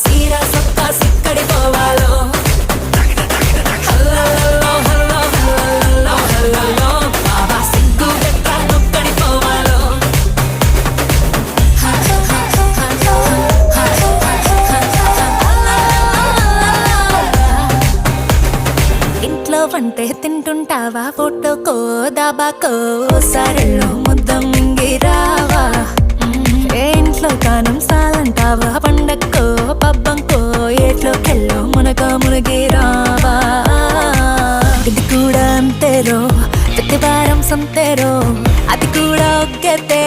సీరా సొక్కా సిక్కడి పోవాలో హల్లల్లో hello హల్లల్లో హల్లల్లో బాబా సిగ్గు గట్ట నొక్కడి పోవాలో ఇంట్లో వంటే తింటుంటావా ఫోటోకో దాబాకో సరెల్లో ముద్ద మింగిరావా ఏ ఇంట్లో కానం సాలంటావా పండక్కో పబ్బంకో ఏట్లోకెళ్ళో మునిగిరావా ఇది కూడా అంతేరో ప్రతి వారం సంతేరో అది కూడా ఒగ్గతే